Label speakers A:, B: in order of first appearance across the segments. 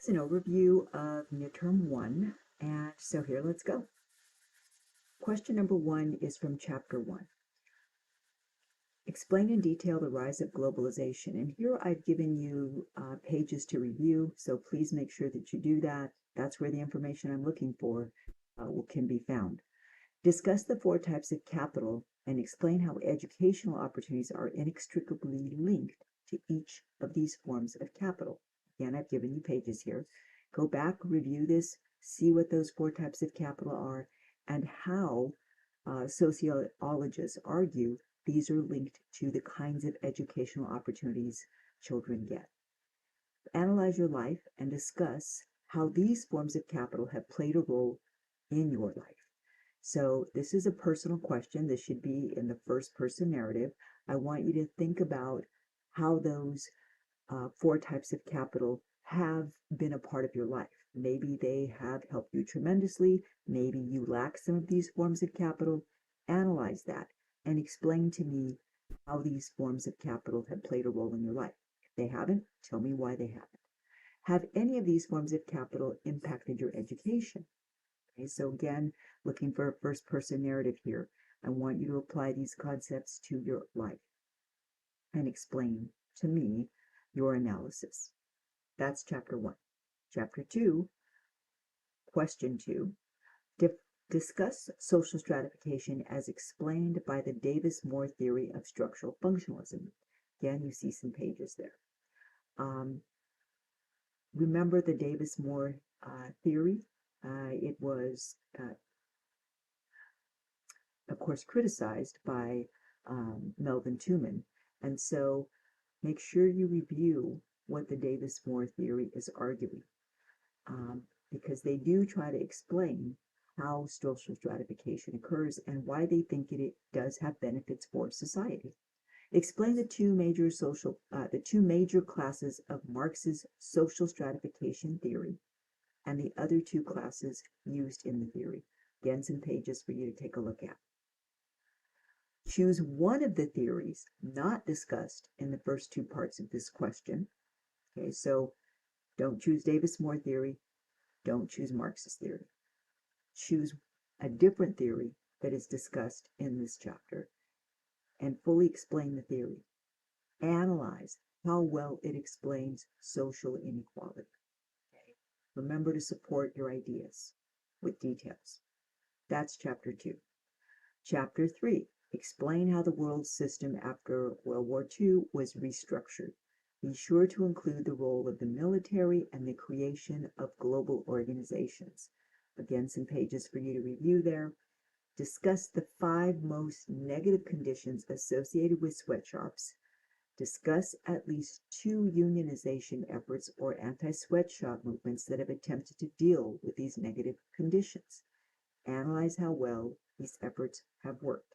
A: It's an overview of Midterm 1, and so here, let's go. Question number 1 is from Chapter 1. Explain in detail the rise of globalization. And here I've given you pages to review, so please make sure that you do that. That's where the information I'm looking for can be found. Discuss the 4 types of capital and explain how educational opportunities are inextricably linked to each of these forms of capital. Again, I've given you pages here. Go back, review this, see what those 4 types of capital are, and how sociologists argue these are linked to the kinds of educational opportunities children get. Analyze your life and discuss how these forms of capital have played a role in your life. So this is a personal question. This should be in the first person narrative. I want you to think about how those 4 types of capital have been a part of your life. Maybe they have helped you tremendously. Maybe you lack some of these forms of capital. Analyze that and explain to me how these forms of capital have played a role in your life. If they haven't, tell me why they haven't. Have any of these forms of capital impacted your education? Okay, so again, looking for a first person narrative here. I want you to apply these concepts to your life and explain to me your analysis. That's Chapter 1. Chapter 2, Question 2, discuss social stratification as explained by the Davis-Moore theory of structural functionalism. Again, you see some pages there. Remember the Davis-Moore theory? It was, of course, criticized by Melvin Tooman. And so make sure you review what the Davis-Moore theory is arguing, because they do try to explain how social stratification occurs and why they think it does have benefits for society. Explain the two major classes of Marx's social stratification theory and the other 2 classes used in the theory. Again, some pages for you to take a look at. Choose one of the theories not discussed in the first 2 parts of this question. Okay, so don't choose Davis-Moore theory. Don't choose Marxist theory. Choose a different theory that is discussed in this chapter and fully explain the theory. Analyze how well it explains social inequality. Okay. Remember to support your ideas with details. That's Chapter 2. Chapter 3. Explain how the world system after World War II was restructured. Be sure to include the role of the military and the creation of global organizations. Again, some pages for you to review there. Discuss the 5 most negative conditions associated with sweatshops. Discuss at least 2 unionization efforts or anti-sweatshop movements that have attempted to deal with these negative conditions. Analyze how well these efforts have worked.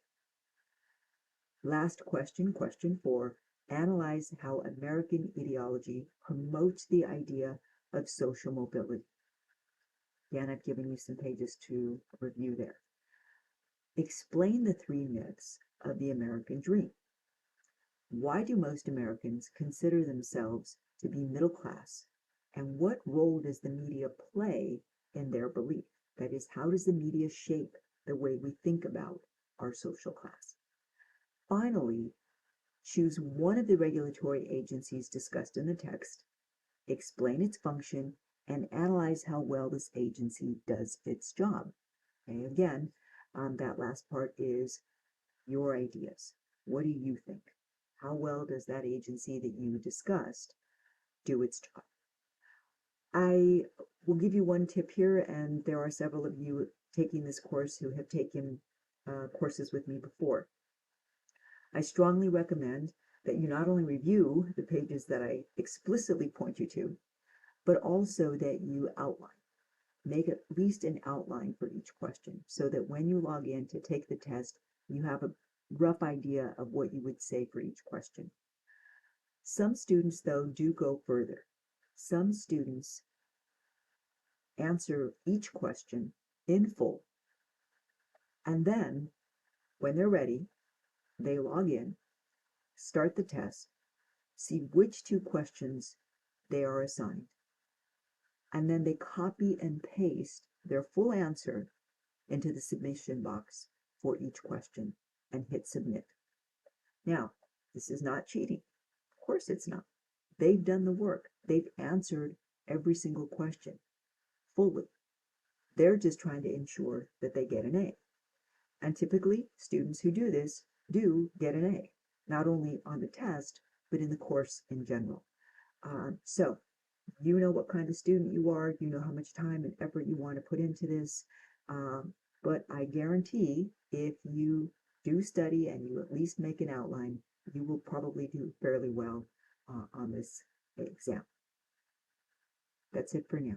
A: Last question, question 4. Analyze how American ideology promotes the idea of social mobility. Again, I've given you some pages to review there. Explain the 3 myths of the American dream. Why do most Americans consider themselves to be middle class? And what role does the media play in their belief? That is, how does the media shape the way we think about our social class? Finally, choose one of the regulatory agencies discussed in the text, explain its function, and analyze how well this agency does its job. Okay, again, that last part is your ideas. What do you think? How well does that agency that you discussed do its job? I will give you one tip here, and there are several of you taking this course who have taken courses with me before. I strongly recommend that you not only review the pages that I explicitly point you to, but also that you outline. Make at least an outline for each question so that when you log in to take the test, you have a rough idea of what you would say for each question. Some students, though, do go further. Some students answer each question in full, and then, when they're ready, they log in, start the test, see which 2 questions they are assigned, and then they copy and paste their full answer into the submission box for each question and hit submit. Now, this is not cheating. Of course it's not. They've done the work. They've answered every single question fully. They're just trying to ensure that they get an A. And typically, students who do this do get an A, not only on the test, but in the course in general. So you know what kind of student you are, you know how much time and effort you want to put into this. But I guarantee if you do study and you at least make an outline, you will probably do fairly well on this exam. That's it for now.